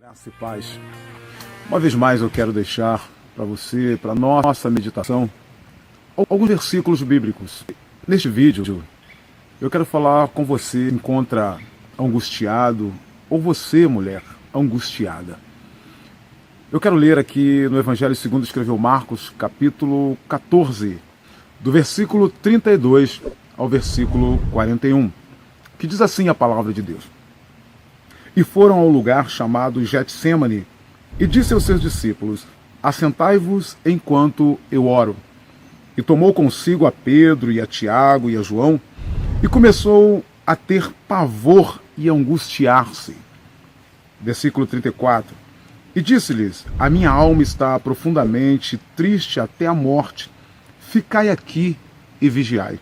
Graça e paz. Uma vez mais eu quero deixar para você, para nossa meditação, alguns versículos bíblicos. Neste vídeo, eu quero falar com você que encontra angustiado, ou você, mulher, angustiada. Eu quero ler aqui no Evangelho segundo escreveu Marcos, capítulo 14, do versículo 32 ao versículo 41, que diz assim a palavra de Deus. E foram ao lugar chamado Getsêmani, e disse aos seus discípulos: assentai-vos enquanto eu oro. E tomou consigo a Pedro e a Tiago e a João, e começou a ter pavor e angustiar-se. Versículo 34. E disse-lhes: a minha alma está profundamente triste até a morte. Ficai aqui e vigiai.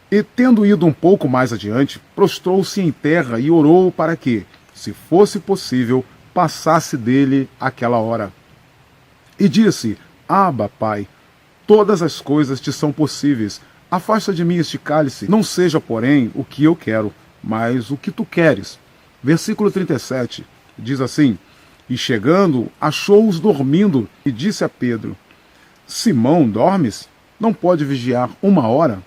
E, tendo ido um pouco mais adiante, prostrou-se em terra e orou para que, se fosse possível, passasse dele aquela hora. E disse: Abba, Pai, todas as coisas te são possíveis. Afasta de mim este cálice. Não seja, porém, o que eu quero, mas o que tu queres. Versículo 37 diz assim: E chegando, achou-os dormindo, e disse a Pedro: Simão, dormes? Não pode vigiar uma hora?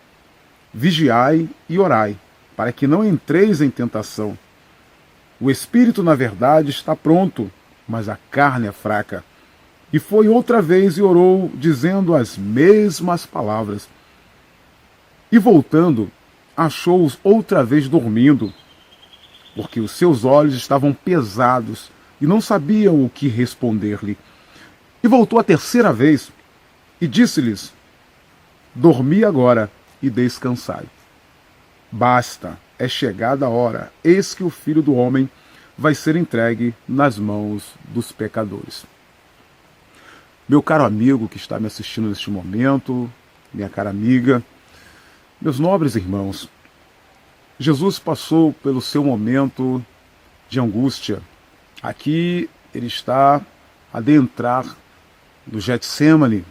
Vigiai e orai, para que não entreis em tentação. O espírito, na verdade, está pronto, mas a carne é fraca. E foi outra vez e orou, dizendo as mesmas palavras. E voltando, achou-os outra vez dormindo, porque os seus olhos estavam pesados e não sabiam o que responder-lhe. E voltou a terceira vez e disse-lhes: dormi agora e descansai. Basta, é chegada a hora, eis que o Filho do Homem vai ser entregue nas mãos dos pecadores. Meu caro amigo que está me assistindo neste momento, minha cara amiga, meus nobres irmãos, Jesus passou pelo seu momento de angústia. Aqui ele está a adentrar do Getsêmani.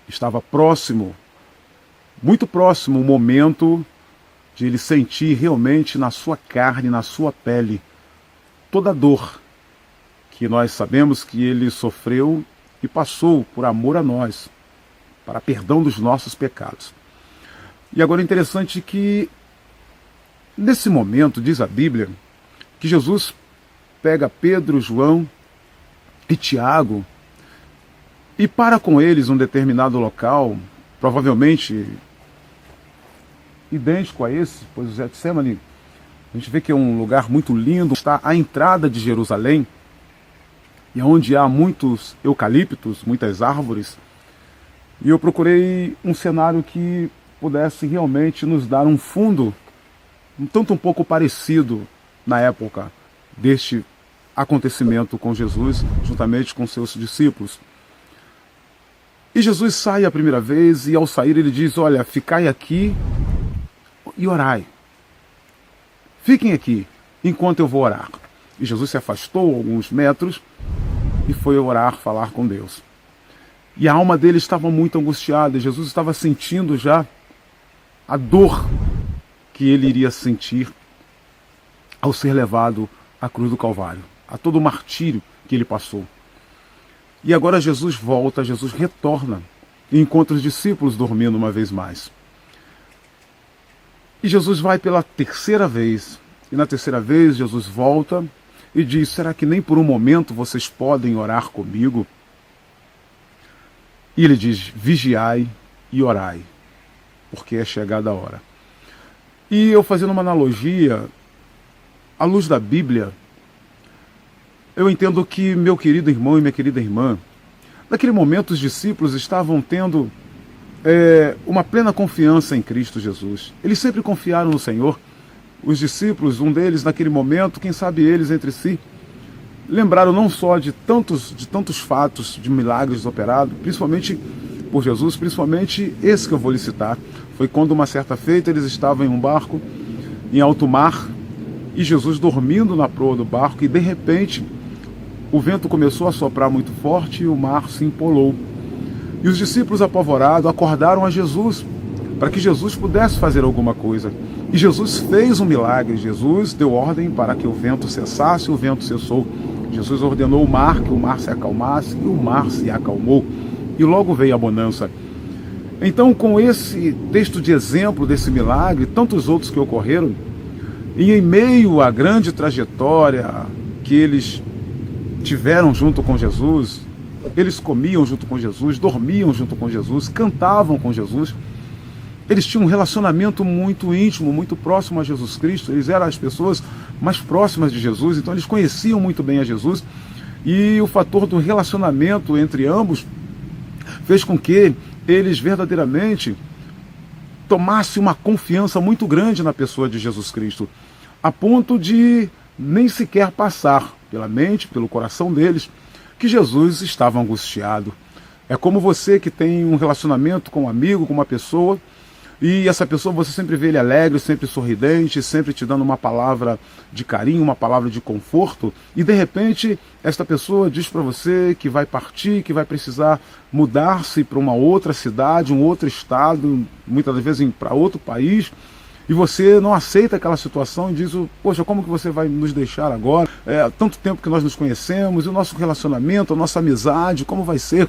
Estava próximo, muito próximo, o momento de ele sentir realmente na sua carne, na sua pele, toda a dor que nós sabemos que ele sofreu e passou por amor a nós, para perdão dos nossos pecados. E agora é interessante que, nesse momento, diz a Bíblia, que Jesus pega Pedro, João e Tiago e para com eles um determinado local, provavelmente idêntico a esse, pois o Getsêmani, a gente vê que é um lugar muito lindo, está à entrada de Jerusalém, e onde há muitos eucaliptos, muitas árvores, e eu procurei um cenário que pudesse realmente nos dar um fundo, um pouco parecido na época deste acontecimento com Jesus, juntamente com seus discípulos. E Jesus sai a primeira vez, e ao sair ele diz: olha, ficai aqui e orai. Fiquem aqui, enquanto eu vou orar. E Jesus se afastou alguns metros e foi orar, falar com Deus. E a alma dele estava muito angustiada, e Jesus estava sentindo já a dor que ele iria sentir ao ser levado à cruz do Calvário, a todo o martírio que ele passou. E agora Jesus volta, Jesus retorna e encontra os discípulos dormindo uma vez mais. E Jesus vai pela terceira vez, e na terceira vez Jesus volta e diz: será que nem por um momento vocês podem orar comigo? E ele diz: vigiai e orai, porque é chegada a hora. E eu, fazendo uma analogia, à luz da Bíblia, eu entendo que, meu querido irmão e minha querida irmã, naquele momento os discípulos estavam tendo uma plena confiança em Cristo Jesus. Eles sempre confiaram no Senhor. Os discípulos, um deles naquele momento, quem sabe eles entre si, lembraram não só de tantos fatos, de milagres operados, principalmente por Jesus, principalmente esse que eu vou lhe citar. Foi quando uma certa feita eles estavam em um barco, em alto mar, e Jesus dormindo na proa do barco, e de repente o vento começou a soprar muito forte e o mar se empolou. E os discípulos, apavorados, acordaram a Jesus, para que Jesus pudesse fazer alguma coisa. E Jesus fez um milagre. Jesus deu ordem para que o vento cessasse, o vento cessou. Jesus ordenou o mar que o mar se acalmasse, e o mar se acalmou. E logo veio a bonança. Então, com esse texto de exemplo desse milagre, tantos outros que ocorreram, e em meio à grande trajetória que eles tiveram junto com Jesus, eles comiam junto com Jesus, dormiam junto com Jesus, cantavam com Jesus. Eles tinham um relacionamento muito íntimo, muito próximo a Jesus Cristo. Eles eram as pessoas mais próximas de Jesus, então eles conheciam muito bem a Jesus. E o fator do relacionamento entre ambos fez com que eles verdadeiramente tomassem uma confiança muito grande na pessoa de Jesus Cristo, a ponto de nem sequer passar pela mente, pelo coração deles, que Jesus estava angustiado. É como você que tem um relacionamento com um amigo, com uma pessoa, e essa pessoa você sempre vê ele alegre, sempre sorridente, sempre te dando uma palavra de carinho, uma palavra de conforto, e de repente esta pessoa diz para você que vai partir, que vai precisar mudar-se para uma outra cidade, um outro estado, muitas das vezes para outro país, e você não aceita aquela situação e diz, poxa, como que você vai nos deixar agora? É tanto tempo que nós nos conhecemos, e o nosso relacionamento, a nossa amizade, como vai ser?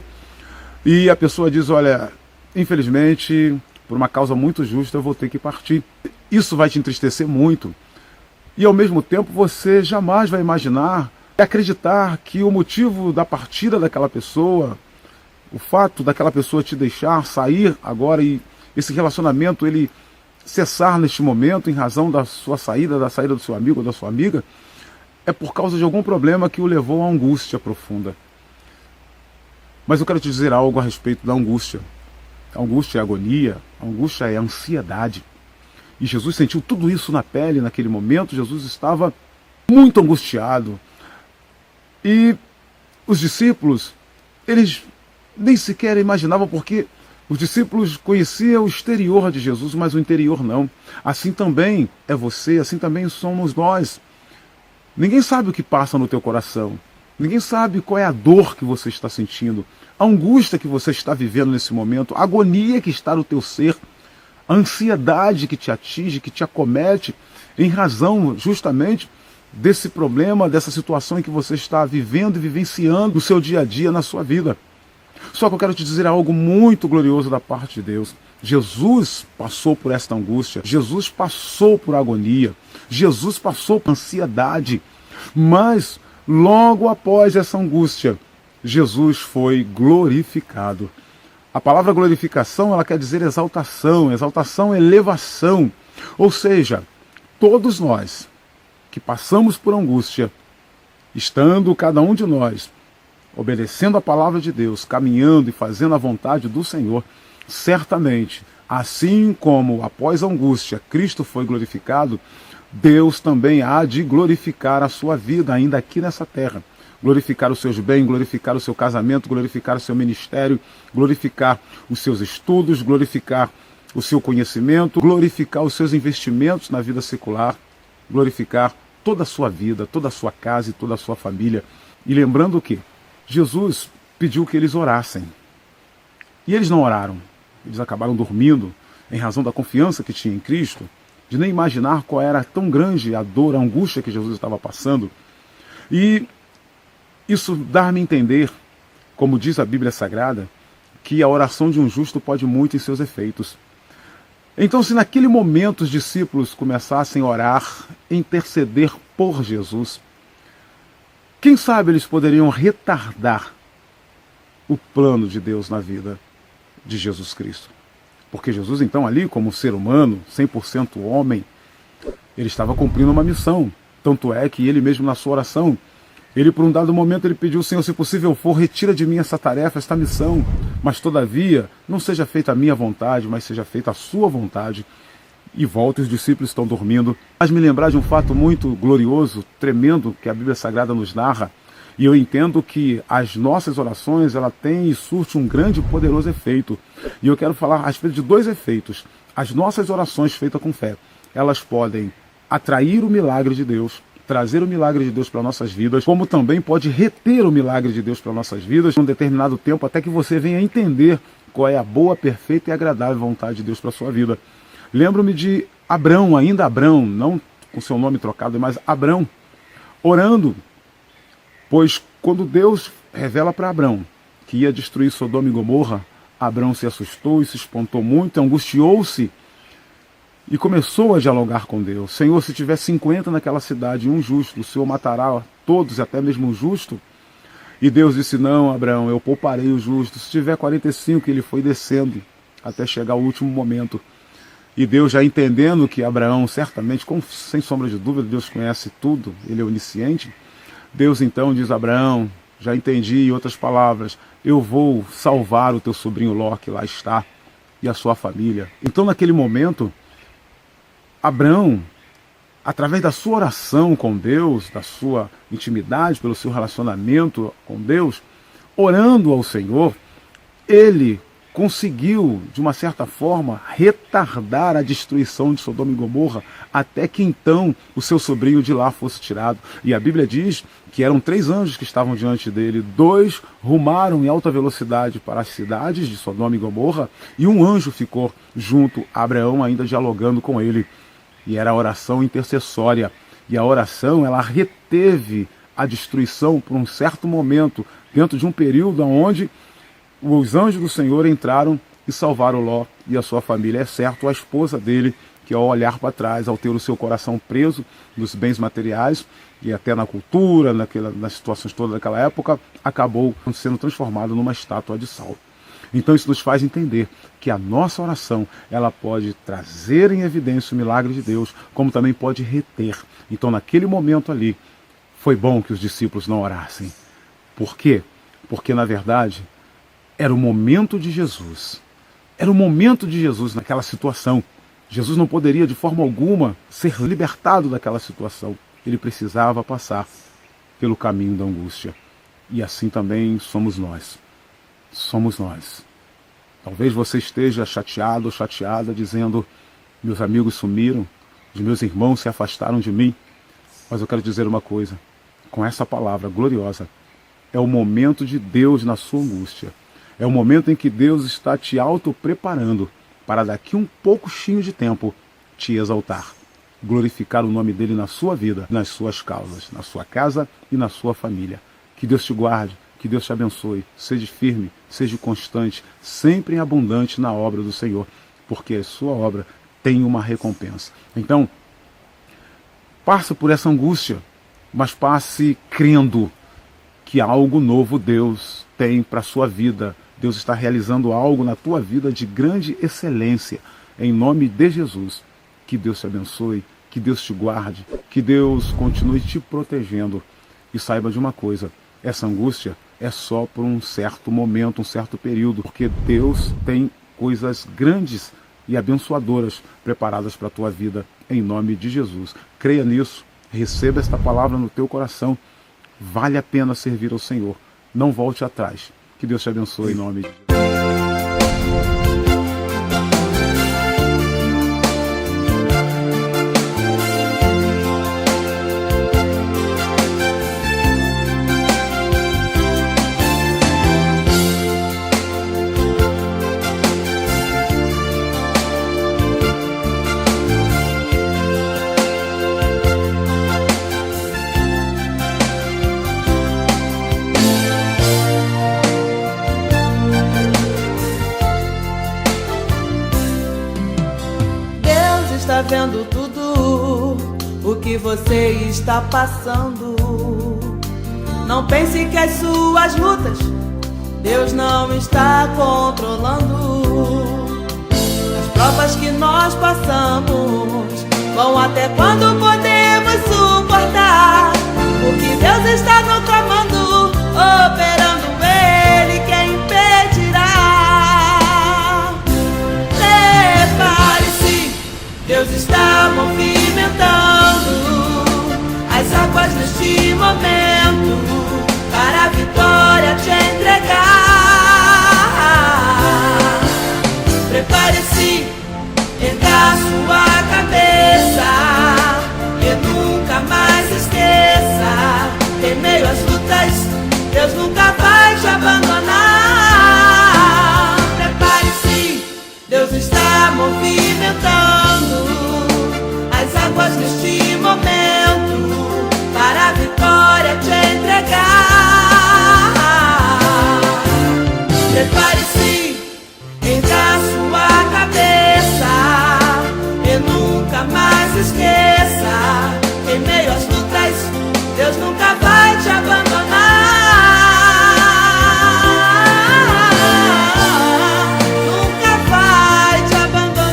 E a pessoa diz, olha, infelizmente, por uma causa muito justa, eu vou ter que partir. Isso vai te entristecer muito. E ao mesmo tempo você jamais vai imaginar e acreditar que o motivo da partida daquela pessoa, o fato daquela pessoa te deixar sair agora e esse relacionamento ele cessar neste momento em razão da sua saída, da saída do seu amigo ou da sua amiga, é por causa de algum problema que o levou à angústia profunda. Mas eu quero te dizer algo a respeito da angústia. A angústia é agonia, a angústia é ansiedade. E Jesus sentiu tudo isso na pele naquele momento. Jesus estava muito angustiado. E os discípulos, eles nem sequer imaginavam, porque os discípulos conheciam o exterior de Jesus, mas o interior não. Assim também é você, assim também somos nós. Ninguém sabe o que passa no teu coração. Ninguém sabe qual é a dor que você está sentindo, a angústia que você está vivendo nesse momento, a agonia que está no teu ser, a ansiedade que te atinge, que te acomete, em razão justamente desse problema, dessa situação em que você está vivendo e vivenciando no seu dia a dia, na sua vida. Só que eu quero te dizer algo muito glorioso da parte de Deus. Jesus passou por esta angústia, Jesus passou por agonia, Jesus passou por ansiedade, mas logo após essa angústia, Jesus foi glorificado. A palavra glorificação, ela quer dizer exaltação, exaltação, elevação. Ou seja, todos nós que passamos por angústia, estando cada um de nós obedecendo a palavra de Deus, caminhando e fazendo a vontade do Senhor, certamente, assim como após a angústia Cristo foi glorificado, Deus também há de glorificar a sua vida ainda aqui nessa terra. Glorificar os seus bens, glorificar o seu casamento, glorificar o seu ministério, glorificar os seus estudos, glorificar o seu conhecimento, glorificar os seus investimentos na vida secular, glorificar toda a sua vida, toda a sua casa e toda a sua família. E lembrando que Jesus pediu que eles orassem. E eles não oraram. Eles acabaram dormindo em razão da confiança que tinha em Cristo, de nem imaginar qual era tão grande a dor, a angústia que Jesus estava passando. E isso dá-me a entender, como diz a Bíblia Sagrada, que a oração de um justo pode muito em seus efeitos. Então, se naquele momento os discípulos começassem a orar, interceder por Jesus, quem sabe eles poderiam retardar o plano de Deus na vida de Jesus Cristo. Porque Jesus, então, ali, como ser humano, 100% homem, ele estava cumprindo uma missão. Tanto é que ele mesmo, na sua oração, ele, por um dado momento, ele pediu, Senhor, se possível for, retira de mim essa tarefa, esta missão. Mas, todavia, não seja feita a minha vontade, mas seja feita a sua vontade. E volta, os discípulos estão dormindo. Mas me lembrar de um fato muito glorioso, tremendo, que a Bíblia Sagrada nos narra. E eu entendo que as nossas orações, ela tem e surte um grande e poderoso efeito. E eu quero falar a respeito de dois efeitos. As nossas orações feitas com fé, elas podem atrair o milagre de Deus, trazer o milagre de Deus para nossas vidas, como também pode reter o milagre de Deus para nossas vidas num determinado tempo, até que você venha entender qual é a boa, perfeita e agradável vontade de Deus para a sua vida. Lembro-me de Abrão, ainda Abrão, não com seu nome trocado, mas Abrão, orando, pois quando Deus revela para Abrão que ia destruir Sodoma e Gomorra, Abrão se assustou e se espantou muito, angustiou-se e começou a dialogar com Deus. Senhor, se tiver 50 naquela cidade e um justo, o Senhor matará todos, até mesmo o justo? E Deus disse, não, Abraão, eu pouparei o justo. Se tiver 45, ele foi descendo até chegar ao último momento. E Deus, já entendendo que Abraão, certamente, sem sombra de dúvida, Deus conhece tudo, ele é onisciente. Deus então diz a Abraão, já entendi, em outras palavras, eu vou salvar o teu sobrinho Ló, que lá está, e a sua família. Então, naquele momento, Abraão, através da sua oração com Deus, da sua intimidade, pelo seu relacionamento com Deus, orando ao Senhor, ele conseguiu, de uma certa forma, retardar a destruição de Sodoma e Gomorra, até que então o seu sobrinho de lá fosse tirado. E a Bíblia diz que eram 3 anjos que estavam diante dele, 2 rumaram em alta velocidade para as cidades de Sodoma e Gomorra, e um anjo ficou junto a Abraão, ainda dialogando com ele. E era a oração intercessória. E a oração, ela reteve a destruição por um certo momento, dentro de um período onde os anjos do Senhor entraram e salvaram Ló e a sua família, exceto a esposa dele, que ao olhar para trás, ao ter o seu coração preso nos bens materiais e até na cultura, nas situações todas daquela época, acabou sendo transformado numa estátua de sal. Então isso nos faz entender que a nossa oração, ela pode trazer em evidência o milagre de Deus, como também pode reter. Então naquele momento ali, foi bom que os discípulos não orassem. Por quê? Porque na verdade, era o momento de Jesus. Era o momento de Jesus naquela situação. Jesus não poderia de forma alguma ser libertado daquela situação. Ele precisava passar pelo caminho da angústia. E assim também somos nós. Somos nós. Talvez você esteja chateado ou chateada, dizendo, meus amigos sumiram, os meus irmãos se afastaram de mim. Mas eu quero dizer uma coisa, com essa palavra gloriosa, é o momento de Deus na sua angústia. É o momento em que Deus está te auto-preparando para daqui um pouquinho de tempo te exaltar. Glorificar o nome dele na sua vida, nas suas causas, na sua casa e na sua família. Que Deus te guarde, que Deus te abençoe. Seja firme, seja constante, sempre em abundante na obra do Senhor, porque a sua obra tem uma recompensa. Então, passe por essa angústia, mas passe crendo que algo novo Deus tem para a sua vida. Deus está realizando algo na tua vida de grande excelência. Em nome de Jesus, que Deus te abençoe, que Deus te guarde, que Deus continue te protegendo. E saiba de uma coisa, essa angústia é só por um certo momento, um certo período, porque Deus tem coisas grandes e abençoadoras preparadas para a tua vida, em nome de Jesus. Creia nisso, receba esta palavra no teu coração. Vale a pena servir ao Senhor. Não volte atrás. Que Deus te abençoe em nome de Jesus. Está vendo tudo o que você está passando. Não pense que as suas lutas Deus não está controlando. As provas que nós passamos vão até quando podemos suportar. O que Deus está no comando, operando Ele, quem impedirá? Prepare-se, Deus está movimentando as águas neste momento para a vitória te entregar. Prepare-se, erga a sua cabeça e nunca mais esqueça, em meio às lutas, Deus nunca vai te abandonar. Prepare-se, Deus está movimentando águas neste momento, para a vitória te entregar. Prepare-se, erga a sua cabeça e nunca mais esqueça, em meio às lutas, Deus nunca vai te abandonar. Nunca vai te abandonar.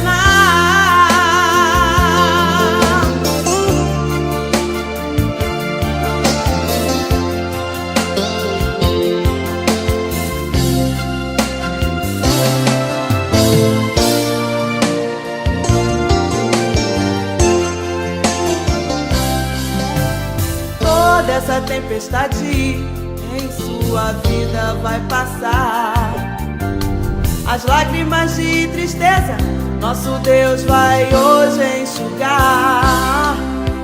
Toda essa tempestade em sua vida vai passar. As lágrimas de tristeza nosso Deus vai hoje enxugar.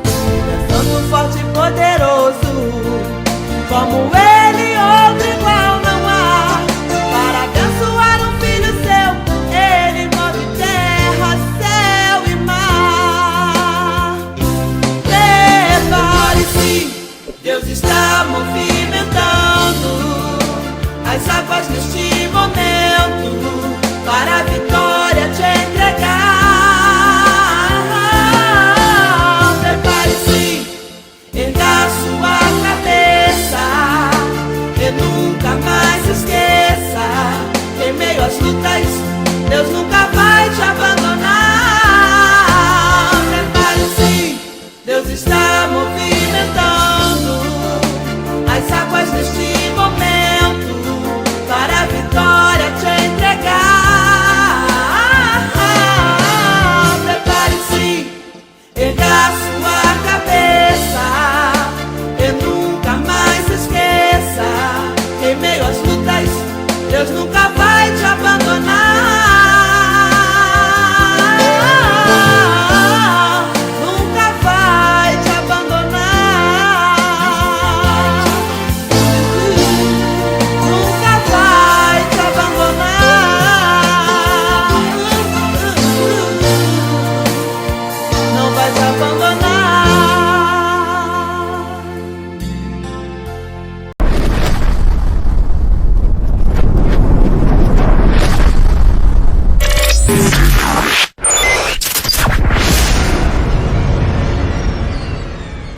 É santo, forte e poderoso, como Ele outro igual não há. Para abençoar um filho seu, Ele move terra, céu e mar. Prepare-se, Deus está movimentando as águas neste